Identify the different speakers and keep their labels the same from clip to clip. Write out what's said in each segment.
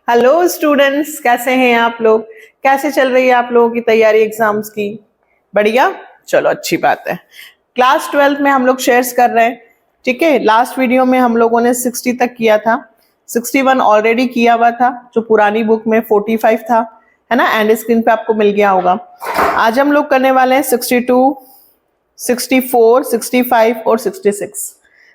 Speaker 1: Hello students, कैसे हैं आप लोग? कैसे चल रही है आप लोगों की तैयारी एग्जाम्स की? बढ़िया, चलो अच्छी बात है। क्लास 12 में हम लोग शेयर्स कर रहे हैं, ठीक है। लास्ट वीडियो में हम लोगों ने 60 तक किया था, 61 ऑलरेडी किया हुआ था, जो पुरानी बुक में 45 था, है ना। एंड स्क्रीन पे आपको मिल गया होगा। आज हम लोग करने वाले हैं 62, 64, 65 और 66।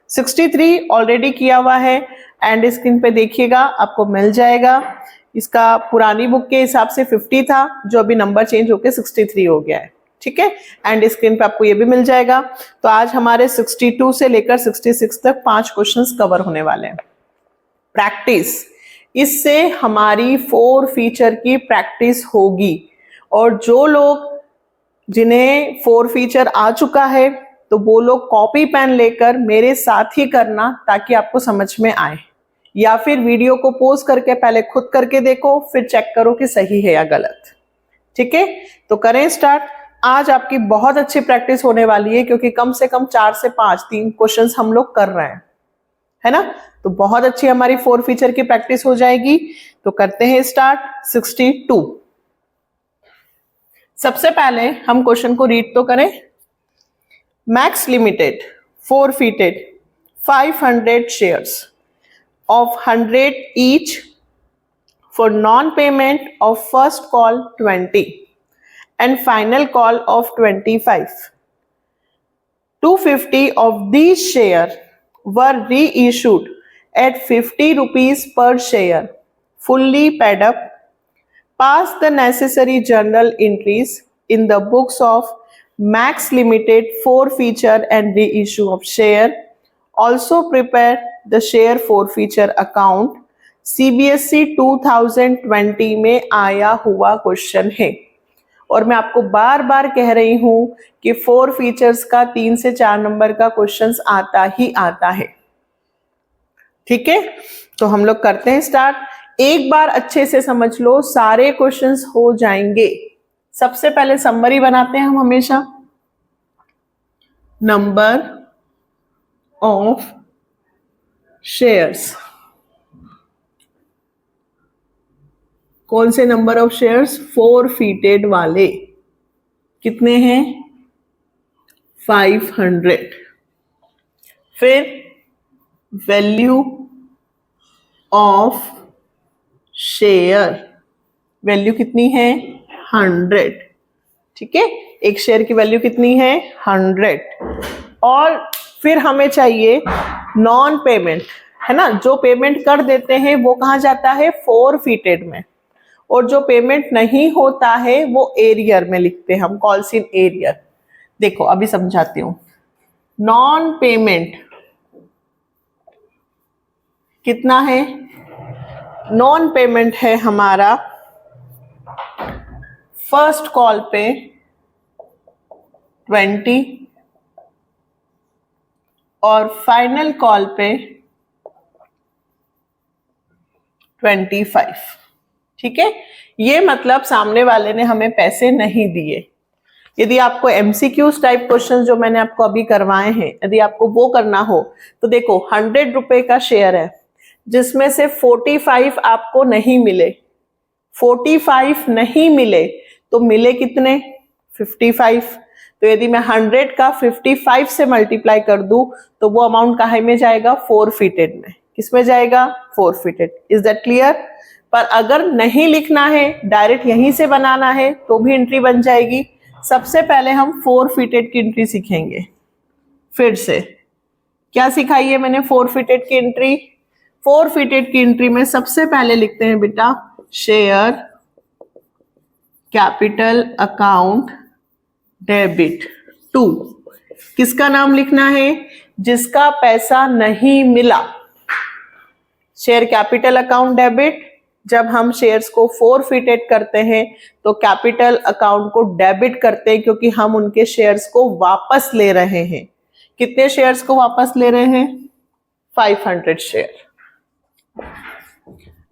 Speaker 1: 63 ऑलरेडी किया हुआ है, एंड स्क्रीन पे देखिएगा आपको मिल जाएगा। इसका पुरानी बुक के हिसाब से 50 था, जो अभी नंबर चेंज होकर 63 हो गया है, ठीक है। एंड स्क्रीन पे आपको ये भी मिल जाएगा। तो आज हमारे 62 से लेकर 66 तक 5 क्वेश्चंस कवर होने वाले हैं। प्रैक्टिस, इससे हमारी 4 फीचर की प्रैक्टिस होगी। और जो लोग जिन्हें 4 फीचर आ चुका है, तो वो लोग कॉपी पेन लेकर मेरे साथ ही करना, ताकि आपको समझ में आए। या फिर वीडियो को पॉज करके पहले खुद करके देखो, फिर चेक करो कि सही है या गलत, ठीक है। तो करें स्टार्ट। आज आपकी बहुत अच्छी प्रैक्टिस होने वाली है, क्योंकि कम से कम 4 से 5 3 क्वेश्चंस हम लोग कर रहे हैं, है ना। तो बहुत अच्छी हमारी 4 फीचर की प्रैक्टिस हो जाएगी। तो करते हैं स्टार्ट। 62, सबसे पहले हम क्वेश्चन को रीड तो करें। Max limited forfeited 500 shares of 100 each for non-payment of first call 20 and final call of 25. 250 of these shares were reissued at 50 rupees per share, fully paid up. Pass the necessary journal entries in the books of Max Limited forfeiture and reissue of share. Also prepare the share forfeiture account. CBSE 2020 में आया हुआ question है। और मैं आपको बार बार कह रही हूं कि 4 फीचर्स का 3 से 4 नंबर का क्वेश्चंस आता ही आता है, ठीक है। तो हम लोग करते हैं स्टार्ट। एक बार अच्छे से समझ लो, सारे क्वेश्चंस हो जाएंगे। सबसे पहले समरी बनाते हैं हम हमेशा। नंबर ऑफ शेयर्स, कौन से नंबर ऑफ शेयर्स? forfeited वाले। कितने हैं? 500। फिर वैल्यू ऑफ शेयर, वैल्यू कितनी है? 100, ठीक है। एक शेयर की वैल्यू कितनी है? 100। और फिर हमें चाहिए नॉन पेमेंट, है ना। जो पेमेंट कर देते हैं वो कहाँ जाता है? forfeited में। और जो पेमेंट नहीं होता है वो एरियर में लिखते हैं हम, कॉल्स इन एरियर। देखो अभी समझाती हूं। नॉन पेमेंट कितना है? नॉन पेमेंट है हमारा फर्स्ट कॉल पे 20 और फाइनल कॉल पे 25, ठीक है। ये मतलब सामने वाले ने हमें पैसे नहीं दिए। यदि आपको MCQs टाइप क्वेश्चन जो मैंने आपको अभी करवाए हैं, यदि आपको वो करना हो, तो देखो 100 रुपए का शेयर है, जिसमें से 45 आपको नहीं मिले। 45 नहीं मिले तो मिले कितने? 55। तो यदि मैं 100 का 55 से मल्टीप्लाई कर दूं, तो वो अमाउंट कहाँ में जाएगा? forfeited में। किसमें जाएगा? forfeited। Is that clear? पर अगर नहीं लिखना है, डायरेक्ट यहीं से बनाना है, तो भी एंट्री बन जाएगी। सबसे पहले हम forfeited की एंट्री सीखेंगे। फिर से क्या सिखाई है मैंने? forfeited की एंट्री। forfeited की एंट्री में सबसे पहले लिखते हैं बेटा share capital account debit to. किसका नाम लिखना है? जिसका पैसा नहीं मिला। शेयर कैपिटल अकाउंट डेबिट, जब हम शेयर्स को forfeited करते हैं तो कैपिटल अकाउंट को डेबिट करते हैं, क्योंकि हम उनके शेयर्स को वापस ले रहे हैं। कितने शेयर्स को वापस ले रहे हैं? 500 शेयर।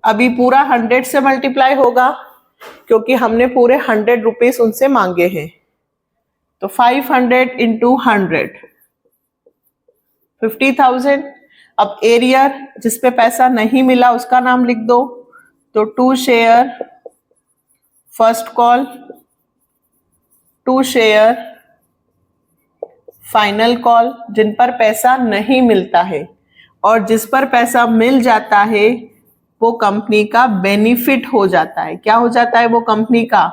Speaker 1: अभी पूरा 100 से मल्टीप्लाई होगा, क्योंकि हमने पूरे 100 रुपीस उनसे मांगे हैं। तो 500 इंटू 100 50,000। अब एरियर, जिसपे पैसा नहीं मिला उसका नाम लिख दो, तो 2 share first call, 2 share final call, जिन पर पैसा नहीं मिलता है, और जिस पर पैसा मिल जाता है वो कंपनी का बेनिफिट हो जाता है। क्या हो जाता है वो कंपनी का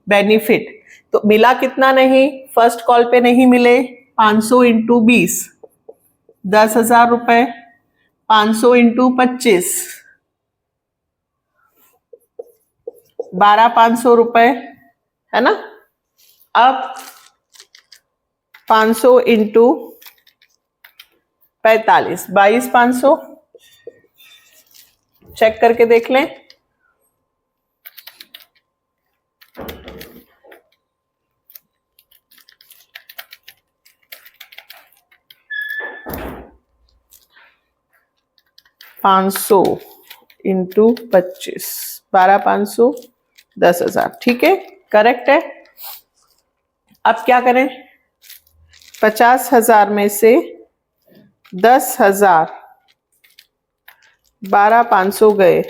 Speaker 1: बेनिफिट। तो मिला कितना नहीं, फर्स्ट कॉल पे नहीं मिले 500 इंटू 20, 10,000 रुपए, 500 इंटू 25, 12,500 रुपए, है ना। अब 500 इंटू 45, 22,500, चेक करके देख लें। $500 इंटू 25, 12,500, 10,000, ठीक है, करेक्ट है। अब क्या करें, 50,000 में से 10,000 12,500 गए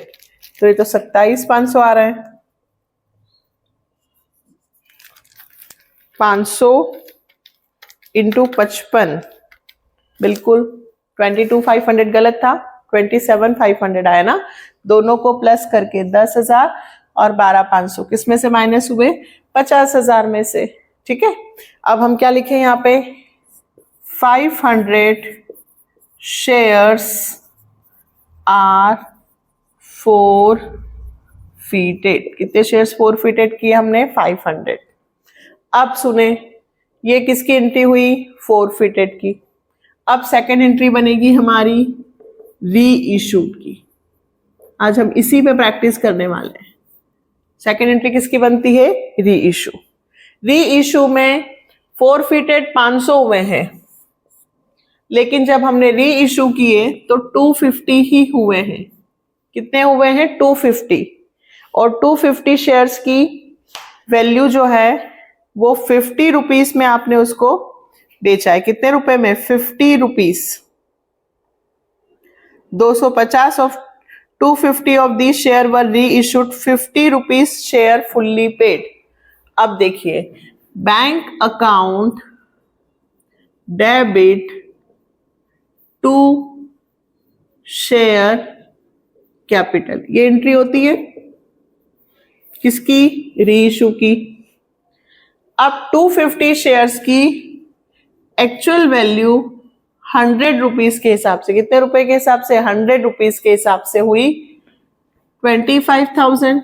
Speaker 1: तो ये तो 27,500 आ रहे हैं। 500 इंटू 55, बिल्कुल 22,500 गलत था, 27,500 आया ना। दोनों को प्लस करके 10,000 और 12,500 किस में से माइनस हुए, 50,000 में से, ठीक है। अब हम क्या लिखें यहाँ पे, 500 शेयर्स आर forfeited। कितने शेयर्स forfeited किए हमने, 500। अब सुने, ये किसकी एंट्री हुई, forfeited की। अब सेकेंड एंट्री बनेगी हमारी री इशूड की। आज हम इसी पे प्रैक्टिस करने वाले हैं। सेकेंड एंट्री किसकी बनती है, री इशू। री इशू में forfeited 500 हुए हैं, लेकिन जब हमने री इशू किए तो 250 ही हुए हैं। कितने हुए हैं, 250। और 250 शेयर्स की वैल्यू जो है वो 50 रुपीस में आपने उसको बेचा है। कितने रुपए में, 50 rupees. 250 of 250 of the share were reissued, 50 rupees share fully paid. अब देखिए, bank account debit to share capital, ये एंट्री होती है किसकी, री इशू की। अब 250 शेयर्स की एक्चुअल वैल्यू 100 रुपीस के हिसाब से, कितने रुपए के हिसाब से, 100 रुपीस के हिसाब से हुई 25,000,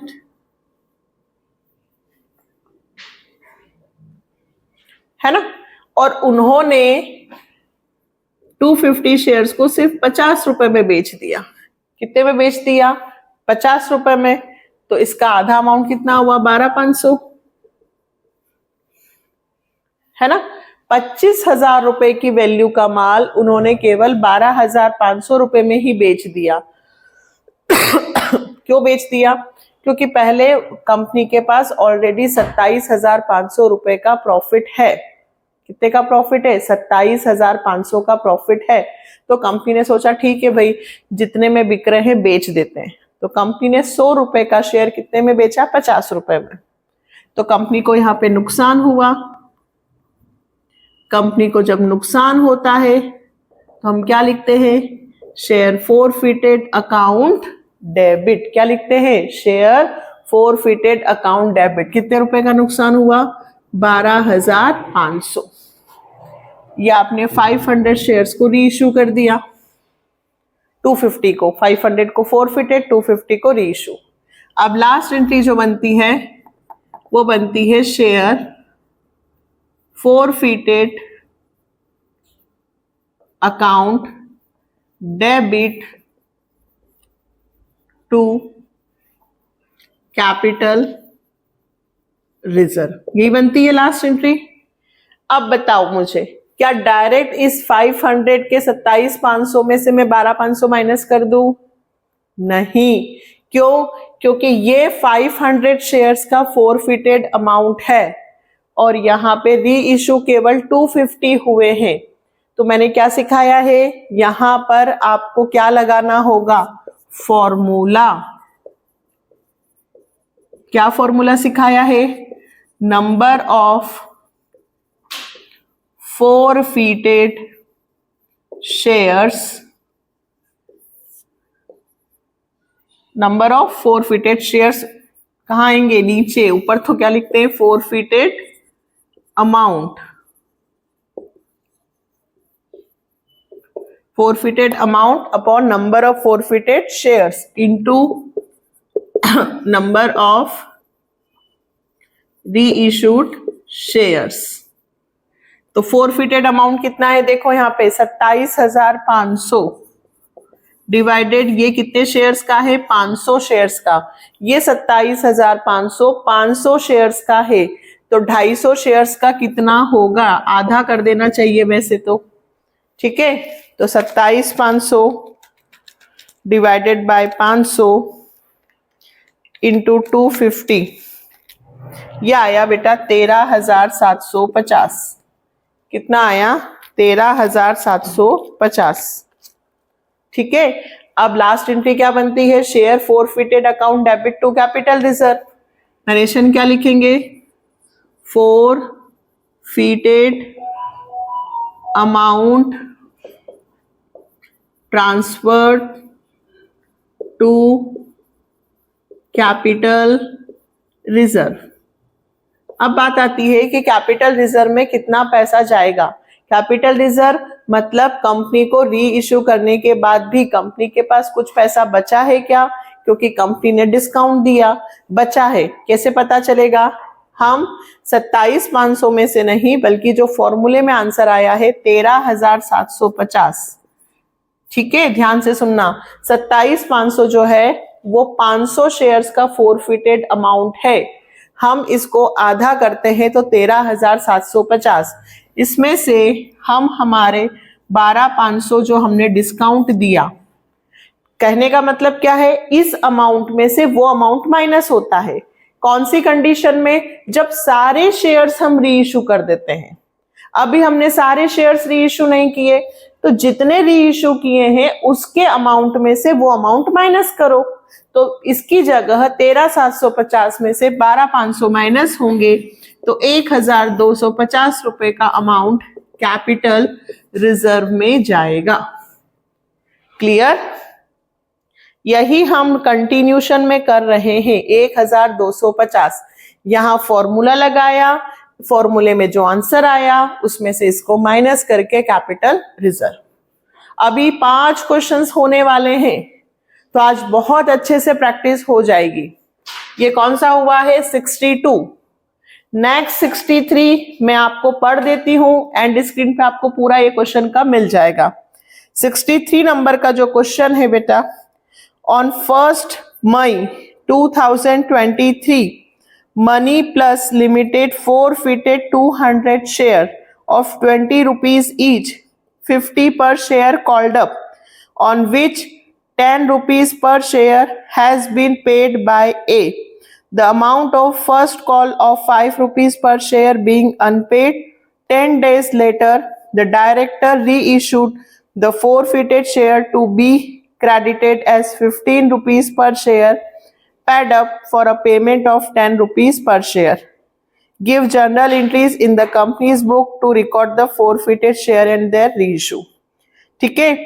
Speaker 1: है ना। और उन्होंने 250 शेयर्स को सिर्फ 50 रुपए में बेच दिया। कितने में बेच दिया, 50 रुपए में। तो इसका आधा अमाउंट कितना हुआ, 12,500, है ना। 25,000 रुपए की वैल्यू का माल उन्होंने केवल 12,500 रुपए में ही बेच दिया। क्यों बेच दिया, क्योंकि पहले कंपनी के पास ऑलरेडी 27,500 रुपए का प्रॉफिट है। कितने का प्रॉफिट है, 27,500 का प्रॉफिट है। तो कंपनी ने सोचा ठीक है भाई, जितने में बिक रहे हैं बेच देते हैं। तो कंपनी ने 100 रुपए का शेयर कितने में बेचा, 50 रुपए में। तो कंपनी को यहाँ पे नुकसान हुआ। कंपनी को जब नुकसान होता है तो हम क्या लिखते हैं, शेयर forfeited अकाउंट डेबिट। क्या लिखते हैं, शेयर forfeited अकाउंट डेबिट। कितने रुपए का नुकसान हुआ, 12,500। ये आपने 500 शेयर्स को री इशू कर दिया, 250 को, 500 को forfeited, 250 को री इशू। अब लास्ट एंट्री जो बनती है वो बनती है share forfeited account debit to capital reserve. यही बनती है लास्ट एंट्री। अब बताओ मुझे, क्या डायरेक्ट इस 500 के 27,500 में से मैं 12,500 माइनस कर दूं? नहीं। क्यों? क्योंकि ये 500 शेयर्स का forfeited अमाउंट है और यहाँ पे री इशू केवल 250 हुए हैं। तो मैंने क्या सिखाया है, यहां पर आपको क्या लगाना होगा, फॉर्मूला। क्या फॉर्मूला सिखाया है? Number of forfeited shares, number of forfeited shares कहाँ आएंगे? नीचे। ऊपर तो क्या लिखते हैं? forfeited amount, forfeited amount upon number of forfeited shares into number of reissued shares। तो forfeited amount कितना है? देखो यहाँ पे 27,500 डिवाइडेड ये कितने शेयर्स का है? 500 शेयर्स का। ये 27,500 500 शेयर्स का है, तो 250 शेयर्स का कितना होगा? आधा कर देना चाहिए वैसे तो, ठीक है। तो 27,500 डिवाइडेड बाय 500 इंटू 250, ये आया बेटा 13,750। कितना आया? 13,750, ठीक है। अब लास्ट एंट्री क्या बनती है? Share forfeited account debit to capital reserve. Narration क्या लिखेंगे? Forfeited amount transferred to capital reserve. अब बात आती है कि कैपिटल रिजर्व में कितना पैसा जाएगा। कैपिटल रिजर्व मतलब कंपनी को री इश्यू करने के बाद भी कंपनी के पास कुछ पैसा बचा है क्या? क्योंकि कंपनी ने डिस्काउंट दिया, बचा है। कैसे पता चलेगा? हम 27,500 में से नहीं, बल्कि जो फॉर्मूले में आंसर आया है 13,750, ठीक है। ध्यान से सुनना, 27,500 जो है वो 500 शेयर्स का फोरफिटेड अमाउंट है। हम इसको आधा करते हैं तो 13,750। इसमें से हम हमारे 12,500 जो हमने डिस्काउंट दिया, कहने का मतलब क्या है? इस अमाउंट में से वो अमाउंट माइनस होता है। कौन सी कंडीशन में? जब सारे शेयर्स हम री इश्यू कर देते हैं। अभी हमने सारे शेयर्स री इश्यू नहीं किए, तो जितने री इश्यू किए हैं उसके अमाउंट में से वो अमाउंट माइनस करो। तो इसकी जगह 13,750 में से 12,500 माइनस होंगे, तो 1,250 रुपए का अमाउंट कैपिटल रिजर्व में जाएगा। क्लियर? यही हम कंटिन्यूशन में कर रहे हैं। 1,250 यहां फॉर्मूला लगाया, फॉर्मूले में जो आंसर आया उसमें से इसको माइनस करके कैपिटल रिजर्व। अभी 5 क्वेश्चंस होने वाले हैं, तो आज बहुत अच्छे से प्रैक्टिस हो जाएगी। ये कौन सा हुआ है? 62। नेक्स्ट 63 मैं आपको पढ़ देती हूं, एंड स्क्रीन पे आपको पूरा ये क्वेश्चन का मिल जाएगा। 63 नंबर का जो क्वेश्चन है बेटा, on 1 May 2023 money plus limited forfeited 200 share of 20 rupees each, 50 per share called up, on which 10 rupees per share has been paid by A. The amount of first call of 5 rupees per share being unpaid, 10 days later, the director reissued the forfeited share to be credited as 15 rupees per share, paid up for a payment of 10 rupees per share. Give journal entries in the company's book to record the forfeited share and their reissue. ठीक है,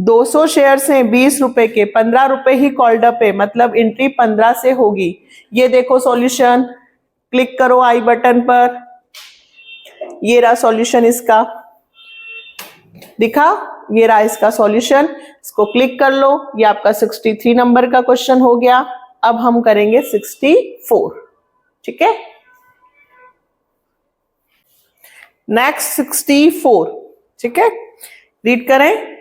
Speaker 1: 200 shares हैं 20 रुपए के, 15 रुपए he called up है, मतलब entry 15 से होगी। ये देखो सॉल्यूशन, क्लिक करो आई बटन पर, ये रहा सॉल्यूशन इसका, दिखा? ये रहा इसका सॉल्यूशन, इसको क्लिक कर लो। ये आपका 63 नंबर का क्वेश्चन हो गया। अब हम करेंगे 64, ठीक है। नेक्स्ट 64, ठीक है, रीड करें।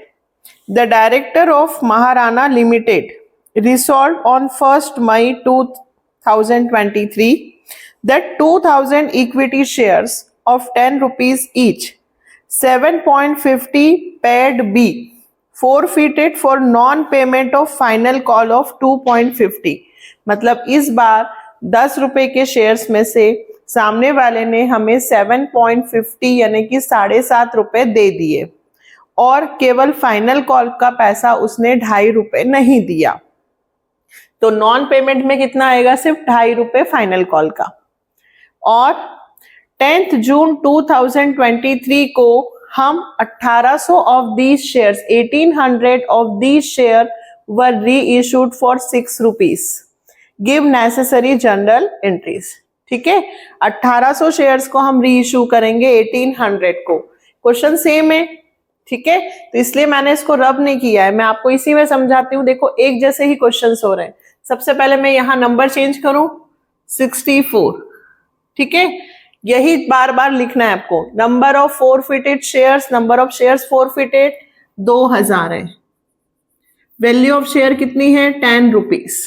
Speaker 1: The director of Maharana limited resolved on 1st May 2023 that 2,000 equity shares of 10 rupees each, 7.50 paid B, forfeited for non-payment of final call of 2.50। मतलब इस बार 10 रुपए के शेयर्स में से सामने वाले ने हमें 7.50 यानी कि 7.5 रुपए दे दिए, और केवल फाइनल कॉल का पैसा उसने 2.5 रुपए नहीं दिया। तो नॉन पेमेंट में कितना आएगा, सिर्फ 2.5 रुपए फाइनल कॉल का। और 10 जून 2023 को हम 1800 of these shares, 1800 of these share were reissued for 6 rupees. Give necessary journal entries. ठीक है, 1800 शेयर्स को हम री इशू करेंगे 1800 को। क्वेश्चन सेम है, ठीक है, तो इसलिए मैंने इसको रब नहीं किया है, मैं आपको इसी में समझाती हूँ। देखो एक जैसे ही क्वेश्चंस हो रहे हैं। सबसे पहले मैं यहाँ नंबर चेंज करूं 64, ठीक है, यही बार बार लिखना है आपको। Number of forfeited shares, number of shares forfeited 2000 है। वैल्यू ऑफ शेयर कितनी है, 10 रुपीज।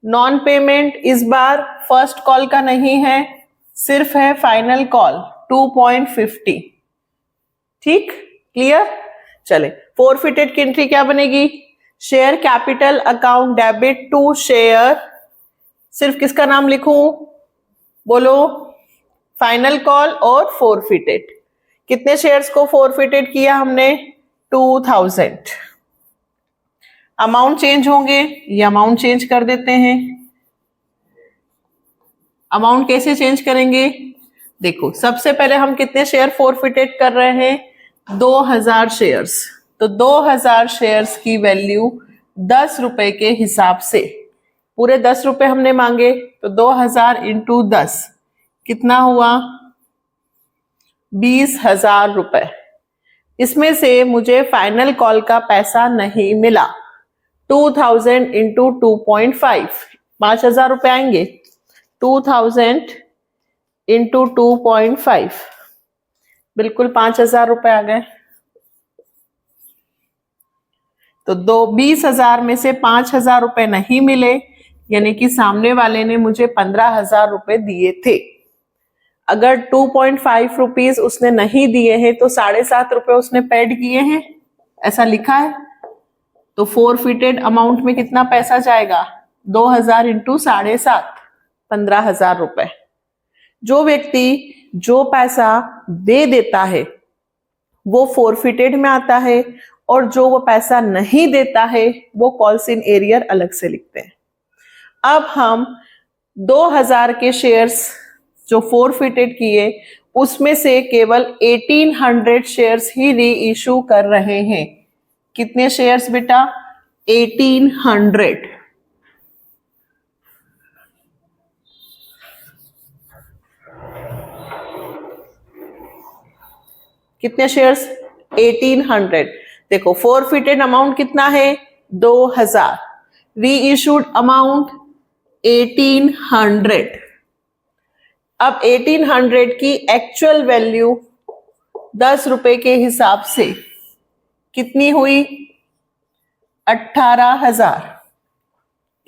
Speaker 1: नॉन पेमेंट इस बार फर्स्ट कॉल का नहीं है, सिर्फ है फाइनल कॉल 2.50। ठीक, क्लियर। चले, फोरफिटेड की एंट्री क्या बनेगी, share capital account debit to share, सिर्फ किसका नाम लिखूं, बोलो, फाइनल कॉल और फोरफिटेड। कितने शेयर्स को फोरफिटेड किया हमने, 2000। अमाउंट चेंज होंगे, ये अमाउंट चेंज कर देते हैं। अमाउंट कैसे चेंज करेंगे, देखो सबसे पहले हम कितने शेयर फोरफिटेड कर रहे हैं, 2000 शेयर्स। तो 2000 शेयर्स की वैल्यू 10 रुपए के हिसाब से, पूरे 10 रुपए हमने मांगे, तो 2000 इंटू 10 कितना हुआ, 20,000 रुपए। इसमें से मुझे फाइनल कॉल का पैसा नहीं मिला। 2000 इंटू 2.5, 5,000 रुपए आएंगे। 2000 इंटू 2.5, बिल्कुल 5,000 रुपए आ गए। तो 20,000 में से 5,000 रुपए नहीं मिले, यानी कि सामने वाले ने मुझे 15,000 रुपए दिए थे। अगर 2.5 रुपीज उसने नहीं दिए हैं तो 7.5 रुपए उसने पेड किए हैं, ऐसा लिखा है। तो फोरफिटेड अमाउंट में कितना पैसा जाएगा, 2000 इंटू 7.5, 15,000 रुपए। जो व्यक्ति जो पैसा दे देता है वो फोरफिटेड में आता है, और जो वो पैसा नहीं देता है वो कॉल्स इन एरियर अलग से लिखते हैं। अब हम 2000 के शेयर्स जो फोरफिटेड किए उसमें से केवल 1800 शेयर्स ही री इशू कर रहे हैं। कितने शेयर्स बेटा, 1800। कितने शेयर्स, 1800। देखो फोरफिटेड अमाउंट कितना है, 2000, री इशूड अमाउंट 1800। अब 1800 की एक्चुअल वैल्यू 10 रुपए के हिसाब से कितनी हुई, 18,000।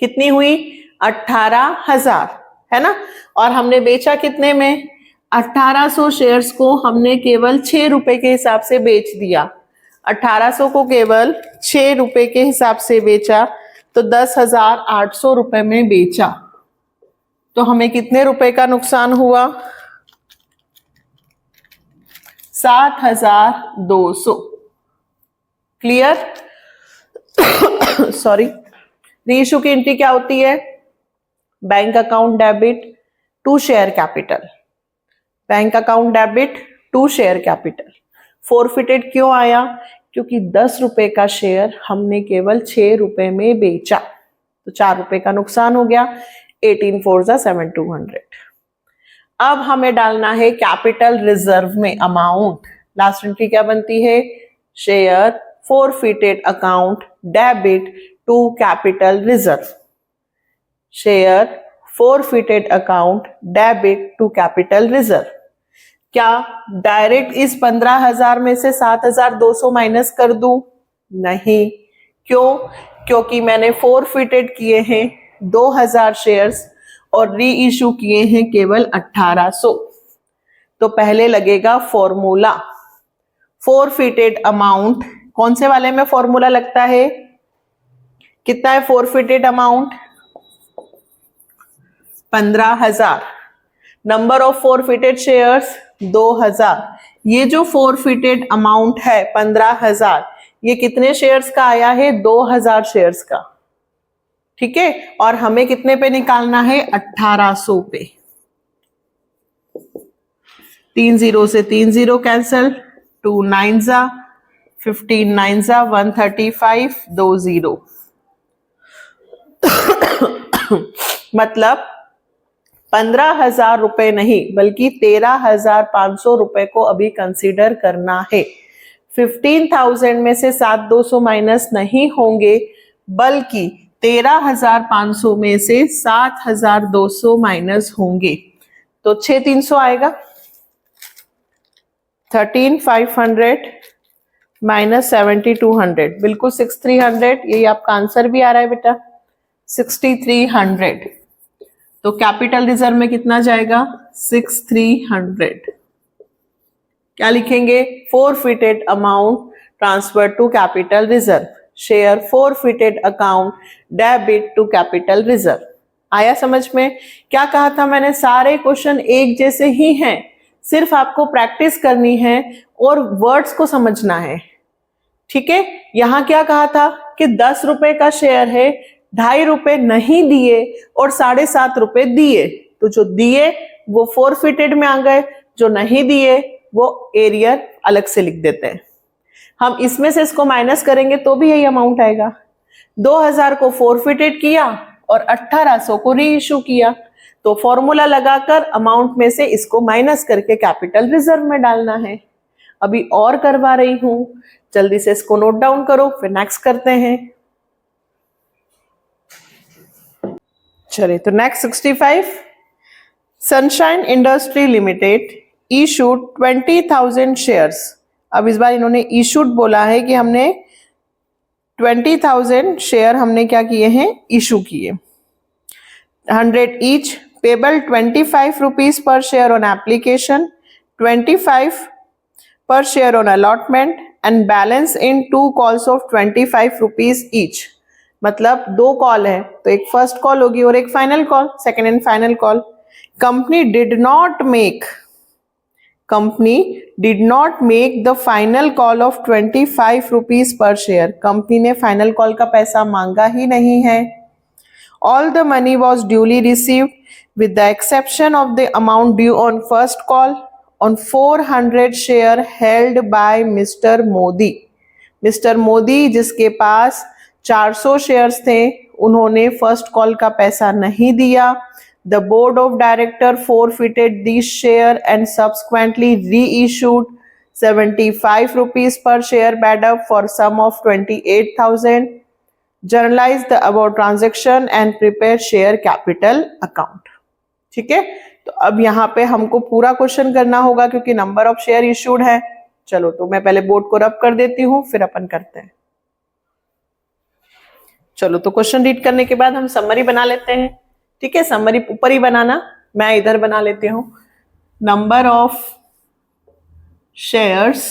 Speaker 1: कितनी हुई, 18,000, है ना। और हमने बेचा कितने में, 1800 शेयर्स को हमने केवल 6 रुपए के हिसाब से बेच दिया। 1800 को केवल 6 रुपए के हिसाब से बेचा, तो 10,800 रुपए में बेचा। तो हमें कितने रुपए का नुकसान हुआ, 7,200। क्लियर। सॉरी, रीइशू की एंट्री क्या होती है, bank account debit to share capital, bank account debit to share capital. Forfeited क्यों आया, क्योंकि 10 रुपए का शेयर हमने केवल 6 रुपए में बेचा, तो 4 रुपए का नुकसान हो गया। 18 4 7,200। अब हमें डालना है कैपिटल रिजर्व में अमाउंट। लास्ट एंट्री क्या बनती है, share forfeited account debit to capital reserve, share forfeited account debit to capital reserve. क्या डायरेक्ट इस 15,000 में से 7,200 माइनस कर दूं, नहीं। क्यों, क्योंकि मैंने फोरफिटेड किए हैं 2000 शेयर्स और री इशू किए हैं केवल 1800। तो पहले लगेगा फॉर्मूला, फोरफिटेड अमाउंट। कौन से वाले में फॉर्मूला लगता है, कितना है forfeited amount, 15,000। Number of forfeited shares 2000। ये जो फोरफिटेड अमाउंट है 15,000, ये कितने शेयर्स का आया है, 2000 शेयर्स का। ठीक है, और हमें कितने पे निकालना है? 1800 पे। 3 0 से 3 0 कैंसल, 2 9 जा, 15 9 जा, 135, 2 0 मतलब 15,000 रुपए नहीं बल्कि 13,500 रुपए को अभी कंसीडर करना है। 15,000 में से 7,200 माइनस नहीं होंगे बल्कि 13,500 में से 7,200 माइनस होंगे, तो 6,300 आएगा। 13,500 माइनस 7,200 बिल्कुल 6,300, यही आपका आंसर भी आ रहा है बेटा, 6,300। तो कैपिटल रिजर्व में कितना जाएगा? 6,300। क्या लिखेंगे? Forfeited amount transfer to capital reserve, share forfeited account debit to capital reserve. आया समझ में? क्या कहा था मैंने? सारे क्वेश्चन एक जैसे ही हैं, सिर्फ आपको प्रैक्टिस करनी है और वर्ड्स को समझना है। ठीक है, यहां क्या कहा था कि 10 रुपए का शेयर है, 2.5 रुपए नहीं दिए और 7.5 रुपए दिए, तो जो दिए वो फोरफिटेड में आ गए, जो नहीं दिए वो एरियर अलग से लिख देते हैं। हम इसमें से इसको माइनस करेंगे तो भी यही अमाउंट आएगा। 2,000 को फोरफिटेड किया और 1800 को री इशू किया, तो फॉर्मूला लगाकर अमाउंट में से इसको माइनस करके कैपिटल रिजर्व में डालना है। अभी और करवा रही हूं, जल्दी से इसको नोट डाउन करो, फिर नेक्स्ट करते हैं। चलिए, तो next 65, sunshine industry limited issued 20,000 shares. अब इस बार इन्होंने इशूड बोला है कि हमने 20,000 शेयर हमने क्या किए हैं? इशू किए। 100 each, payable 25 rupees per share on application, 25 per share on allotment and balance in 2 calls of 25 rupees each। मतलब 2 कॉल है, तो एक फर्स्ट कॉल होगी और एक final call, second and final call. Company did not make the final call of 25 rupees per share. Company ने final call का पैसा मांगा ही नहीं है। All the money was duly received with the exception of the amount due on first call on 400 share held by mister Modi. Mister Modi जिसके पास 400 shares थे, उन्होंने first call का पैसा नहीं दिया। The board of director forfeited these share and subsequently reissued 75 rupees per share bid up for sum of 28,000। Journalize the above transaction and prepare share capital account। ठीक है, तो अब यहाँ पे हमको पूरा क्वेश्चन करना होगा क्योंकि नंबर ऑफ शेयर इशूड है। चलो, तो मैं पहले बोर्ड को रब कर देती हूँ, फिर अपन करते हैं। चलो, तो क्वेश्चन रीड करने के बाद हम समरी बना लेते हैं। ठीक है, समरी ऊपर ही बनाना, मैं इधर बना लेती हूँ। नंबर ऑफ शेयर्स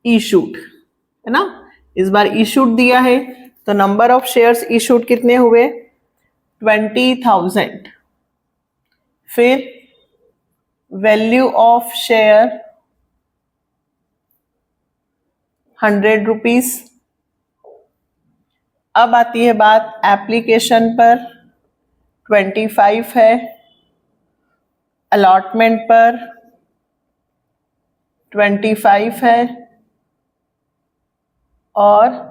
Speaker 1: इशूड है ना, इस बार इशूड दिया है, तो नंबर ऑफ शेयर्स इशूड कितने हुए? 20,000। फिर वैल्यू ऑफ शेयर 100 रुपीज। अब आती है बात एप्लीकेशन पर 25 है, अलॉटमेंट पर 25 है और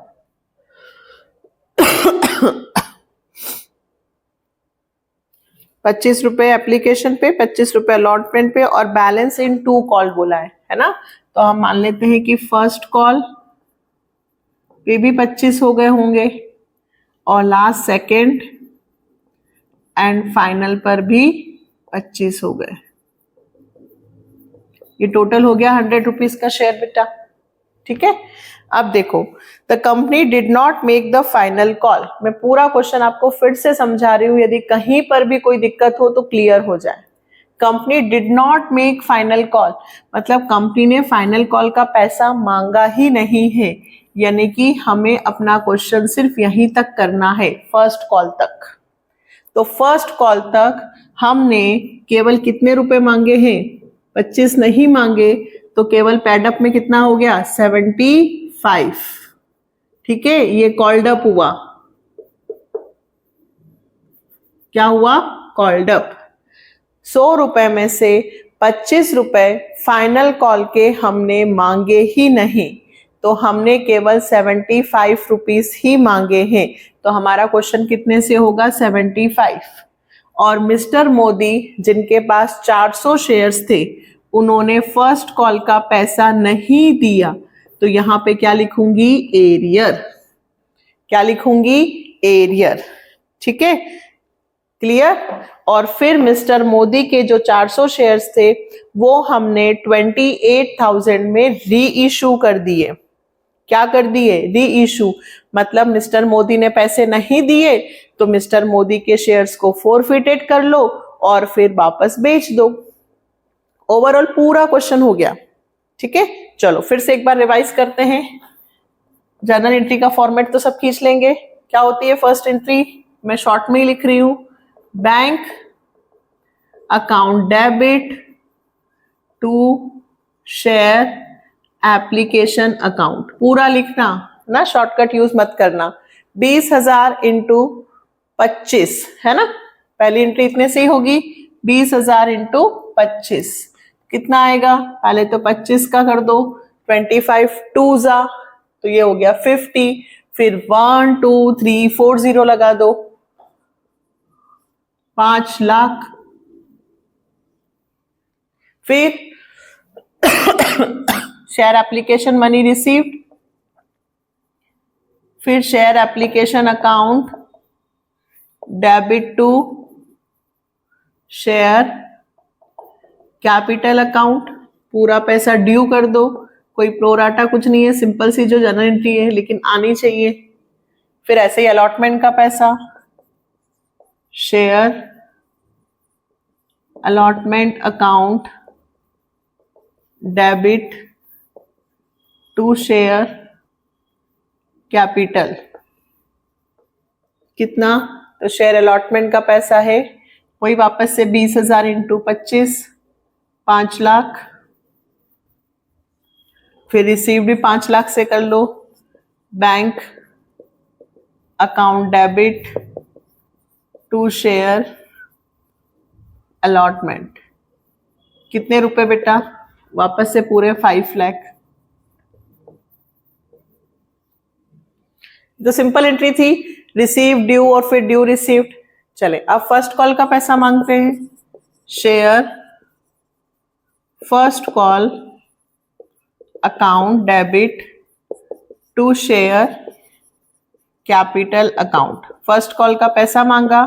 Speaker 1: 25 रुपए एप्लीकेशन पे, 25 रुपए अलॉटमेंट पे और बैलेंस इन 2 कॉल बोला है ना। तो हम मान लेते हैं कि फर्स्ट कॉल पे भी 25 हो गए होंगे और लास्ट सेकेंड एंड फाइनल पर भी 25 हो गए। ये टोटल हो गया 100 रुपीज का शेयर बेटा। ठीक है, अब देखो, the company did not make the final call. मैं पूरा क्वेश्चन आपको फिर से समझा रही हूं, यदि कहीं पर भी कोई दिक्कत हो तो क्लियर हो जाए। Company did not make final call मतलब कंपनी ने फाइनल कॉल का पैसा मांगा ही नहीं है, यानी कि हमें अपना क्वेश्चन सिर्फ यहीं तक करना है, फर्स्ट कॉल तक। तो फर्स्ट कॉल तक हमने केवल कितने रुपए मांगे हैं? 25 नहीं मांगे, तो केवल पैडअप में कितना हो गया? 75। ठीक है, ये कॉल्ड अप हुआ। क्या हुआ, कॉल्ड अप। 100 रुपए में से 25 रुपए फाइनल कॉल के हमने मांगे ही नहीं, तो हमने केवल 75 रुपीस ही मांगे हैं। तो हमारा क्वेश्चन कितने से होगा, 75। और मिस्टर मोदी जिनके पास 400 शेयर्स थे, उन्होंने फर्स्ट कॉल का पैसा नहीं दिया, तो यहां पे क्या लिखूंगी, एरियर। क्या लिखूंगी, एरियर। ठीक है, क्लियर। और फिर मिस्टर मोदी के जो 400 शेयर्स थे वो हमने 28,000 में री इशू कर दिए। क्या कर दिए, री इशू। मतलब मिस्टर मोदी ने पैसे नहीं दिए तो मिस्टर मोदी के शेयर्स को फोरफिटेड कर लो और फिर वापस बेच दो। ओवरऑल पूरा क्वेश्चन हो गया। ठीक है, चलो फिर से एक बार रिवाइज करते हैं। जर्नल एंट्री का फॉर्मेट तो सब खींच लेंगे। क्या होती है फर्स्ट एंट्री, मैं शॉर्ट में ही लिख रही हूं, bank account debit to share application account. पूरा लिखना ना, शॉर्टकट यूज मत करना। 20,000 इंटू 25 है ना, पहली एंट्री इतने से ही होगी। 20,000 इंटू 25 कितना आएगा, पहले तो 25 का कर दो, 25 टू जा, तो ये हो गया 50। फिर 1 2 3 4 0 लगा दो, 5 लाख। फिर शेयर एप्लीकेशन मनी रिसीव्ड, फिर share application account debit to share capital account, पूरा पैसा ड्यू कर दो। कोई प्रोराटा कुछ नहीं है, सिंपल सी जो जनरल एंट्री है, लेकिन आनी चाहिए। फिर ऐसे ही अलॉटमेंट का पैसा, share allotment account debit to share capital. कितना, तो शेयर अलॉटमेंट का पैसा है वही वापस से 20,000 इंटू 25, 5 लाख। फिर रिसीव भी 5 लाख से कर लो, bank account debit to share allotment. कितने रुपए बेटा, वापस से पूरे 5 लाख। तो सिंपल एंट्री थी, रिसीव ड्यू और फिर ड्यू रिसीव्ड। चले अब फर्स्ट कॉल का पैसा मांगते हैं। Share first call account debit to share capital account. First call का पैसा मांगा,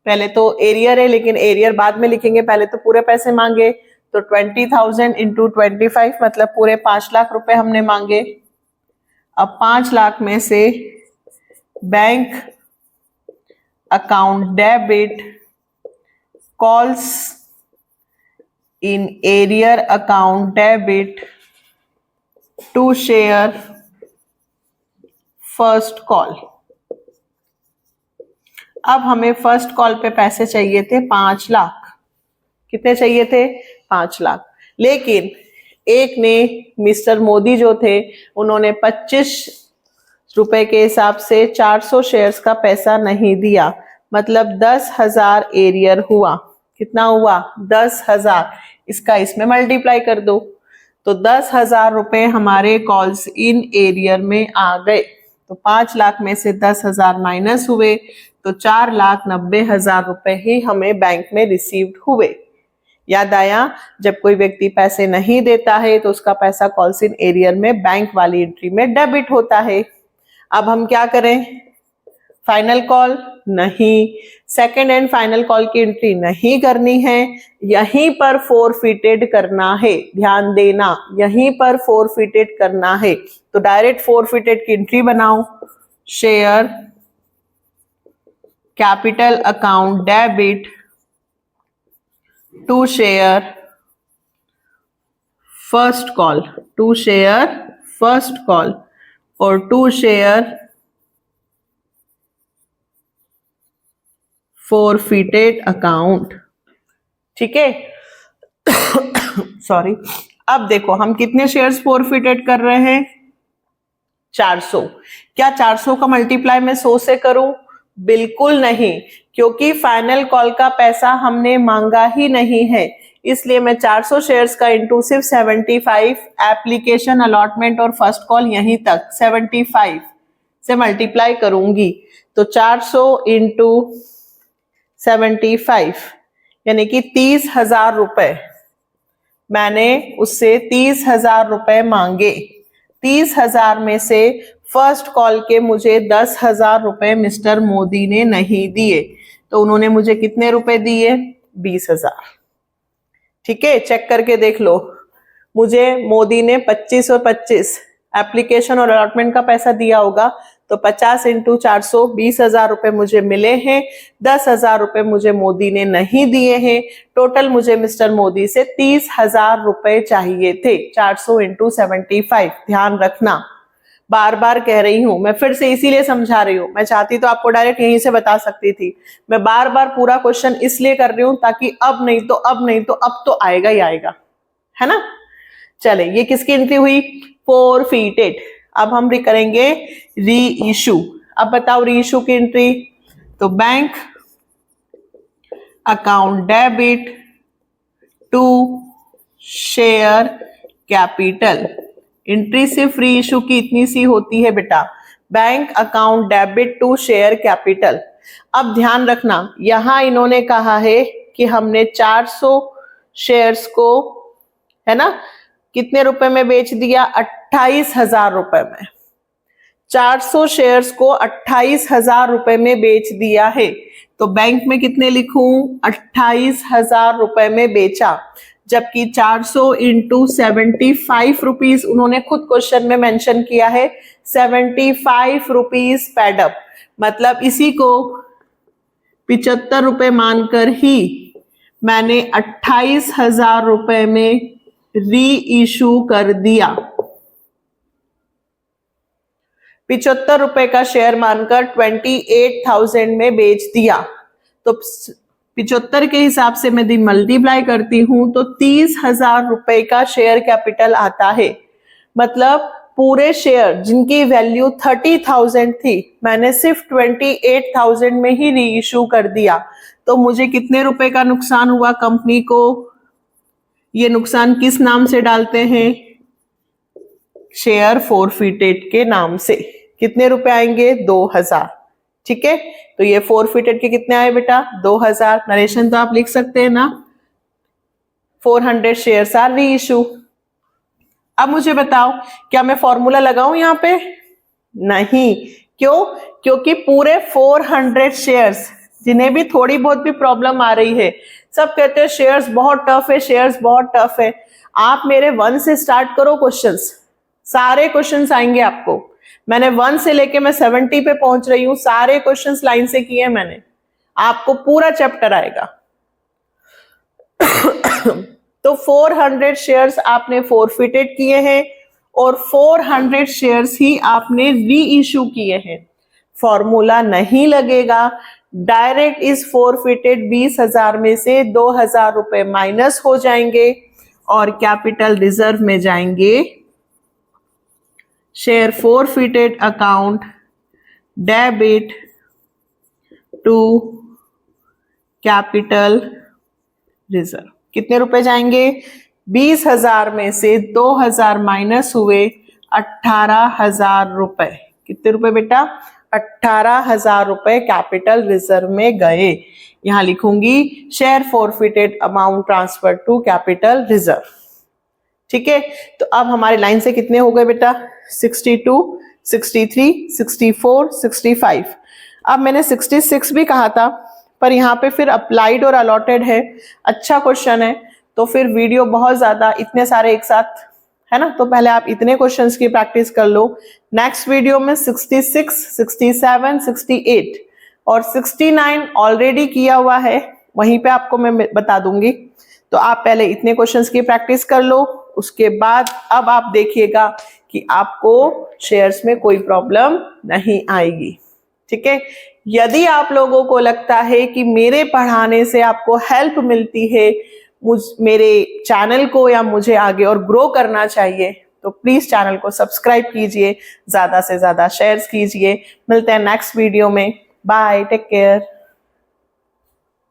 Speaker 1: पहले तो एरियर है लेकिन एरियर बाद में लिखेंगे, पहले तो पूरे पैसे मांगे। तो 20,000 इंटू 25 मतलब पूरे 5 लाख रुपए हमने मांगे। अब 5 लाख में से bank account debit calls in arrear account debit to share first call. अब हमें फर्स्ट कॉल पे पैसे चाहिए थे 5 लाख। कितने चाहिए थे, 5 लाख। लेकिन एक ने, मिस्टर मोदी जो थे, उन्होंने 25 रुपए के हिसाब से 400 शेयर्स का पैसा नहीं दिया, मतलब 10,000 एरियर हुआ। कितना हुआ, 10,000। इसका इसमें मल्टीप्लाई कर दो, तो 10,000 रुपए हमारे कॉल्स इन एरियर में आ गए। तो 5 लाख में से 10,000 माइनस हुए, तो 4,90,000 रुपए ही हमें बैंक में रिसीव्ड हुए। याद आया, जब कोई व्यक्ति पैसे नहीं देता है तो उसका पैसा कॉल्स इन एरियर में बैंक वाली एंट्री में डेबिट होता है। अब हम क्या करें, फाइनल कॉल नहीं, सेकेंड एंड फाइनल कॉल की एंट्री नहीं करनी है, यहीं पर फोरफिटेड करना है। ध्यान देना, यहीं पर फोरफिटेड करना है। तो डायरेक्ट फोरफिटेड की एंट्री बनाओ, share capital account debit to share first call, to share first call और टू शेयर फोरफिटेड अकाउंट। ठीक है, सॉरी। अब देखो हम कितने शेयर्स फोरफिटेड कर रहे हैं, 400। क्या 400 का मल्टीप्लाई मैं 100 से करूं बिल्कुल नहीं, क्योंकि फाइनल कॉल का पैसा हमने मांगा ही नहीं है, इसलिए मैं 400 शेयर्स का इंटू सिर्फ 75 एप्लीकेशन अलॉटमेंट और फर्स्ट कॉल यहीं तक 75 से मल्टीप्लाई करूंगी। तो 400 इंटू 75 यानी कि 30,000 रुपए मैंने उससे 30,000 रुपए मांगे। 30,000 में से फर्स्ट कॉल के मुझे 10,000 रुपए मिस्टर मोदी ने नहीं दिए, तो उन्होंने मुझे कितने रुपए दिए? 20,000। ठीक है, चेक करके देख लो। मुझे मोदी ने 25 और 25 एप्लीकेशन और अलॉटमेंट का पैसा दिया होगा, तो 50 इंटू 400 20,000 रुपए मुझे मिले हैं। 10,000 रुपए मुझे मोदी ने नहीं दिए हैं। टोटल मुझे मिस्टर मोदी से 30,000 रुपए चाहिए थे। 400 इंटू 75, ध्यान रखना, बार बार कह रही हूं मैं, फिर से इसीलिए समझा रही हूं। मैं चाहती तो आपको डायरेक्ट यहीं से बता सकती थी, मैं बार बार पूरा क्वेश्चन इसलिए कर रही हूं ताकि अब नहीं तो अब नहीं तो अब तो आएगा ही आएगा, है ना। चले, ये किसकी एंट्री हुई? फोरफिटेड। अब हम करेंगे री इशू। अब बताओ री इशू की एंट्री, तो bank account debit to share capital. Entry सिर्फ री इशू की इतनी सी होती है बेटा, bank account debit to share capital. अब ध्यान रखना, यहां इन्होंने कहा है कि हमने 400 शेयर्स को, है ना, कितने रुपए में बेच दिया? 28,000 रुपए में। 400 शेयर्स को 28,000 रुपए में बेच दिया है, तो बैंक में कितने लिखूं? 28,000 रुपए में बेचा। जबकि 400 इंटू 75 रुपीज उन्होंने खुद क्वेश्चन में मेंशन किया है, 75 रुपीज पेडअप, मतलब इसी को 75 रुपए मानकर ही मैंने 28,000 रुपए में री इशू कर दिया। 75 रुपए का शेयर मानकर 28,000 में बेच दिया। तो 75 के हिसाब से मैं मल्टीप्लाई करती हूं तो 30,000 रुपए का शेयर कैपिटल आता है। मतलब पूरे शेयर जिनकी वैल्यू 30,000 थी, मैंने सिर्फ 28,000 में ही री इशू कर दिया। तो मुझे कितने रुपए का नुकसान हुआ कंपनी को? ये नुकसान किस नाम से डालते हैं? शेयर फोरफिटेड के नाम से। कितने रुपए आएंगे? 2,000। ठीक है, तो ये फोरफिटेड के कितने आए बेटा? 2,000। नरेशन तो आप लिख सकते हैं ना, 400 शेयर्स आर री इशू। अब मुझे बताओ, क्या मैं फॉर्मूला लगाऊं यहां पे? नहीं। क्यों? क्योंकि पूरे 400 शेयर्स, जिन्हें भी थोड़ी बहुत भी प्रॉब्लम आ रही है, सब कहते हैं शेयर्स बहुत टफ है, शेयर्स बहुत टफ है। आप मेरे 1 से स्टार्ट करो क्वेश्चंस, सारे क्वेश्चंस आएंगे आपको। मैंने 1 से लेके मैं 70 पे पहुंच रही हूं, सारे क्वेश्चंस लाइन से किए मैंने, आपको पूरा चैप्टर आएगा। तो 400 शेयर्स आपने फोरफिटेड किए हैं और 400 शेयर्स ही आपने री इशू किए हैं। फॉर्मूला नहीं लगेगा, डायरेक्ट इस फोरफिटेड 20,000 में से 2,000 रुपए माइनस हो जाएंगे और कैपिटल रिजर्व में जाएंगे। Share forfeited account debit to capital reserve. कितने रुपए जाएंगे? 20,000 में से 2,000 माइनस हुए 18,000 रुपए। कितने रुपए बेटा? 18,000 रुपए कैपिटल रिजर्व में गए। यहां लिखूंगी share forfeited amount transfer to capital reserve. ठीक है, तो अब हमारी लाइन से कितने हो गए बेटा? 62, 63, 64, 65। अब मैंने 66 भी कहा था, पर यहाँ पे फिर अप्लाइड और अलॉटेड है। अच्छा क्वेश्चन है, तो फिर वीडियो बहुत ज्यादा, इतने सारे एक साथ, है ना, तो पहले आप इतने क्वेश्चंस की प्रैक्टिस कर लो। नेक्स्ट वीडियो में 66, 67, 68 और 69 ऑलरेडी किया हुआ है, वहीं पे आपको मैं बता दूंगी। तो आप पहले इतने क्वेश्चंस की प्रैक्टिस कर लो, उसके बाद अब आप देखिएगा कि आपको शेयर्स में कोई प्रॉब्लम नहीं आएगी। ठीक है, यदि आप लोगों को लगता है कि मेरे पढ़ाने से आपको हेल्प मिलती है, मेरे चैनल को या मुझे आगे और ग्रो करना चाहिए, तो प्लीज चैनल को सब्सक्राइब कीजिए, ज्यादा से ज्यादा शेयर्स कीजिए। मिलते हैं नेक्स्ट वीडियो में। Bye, take care.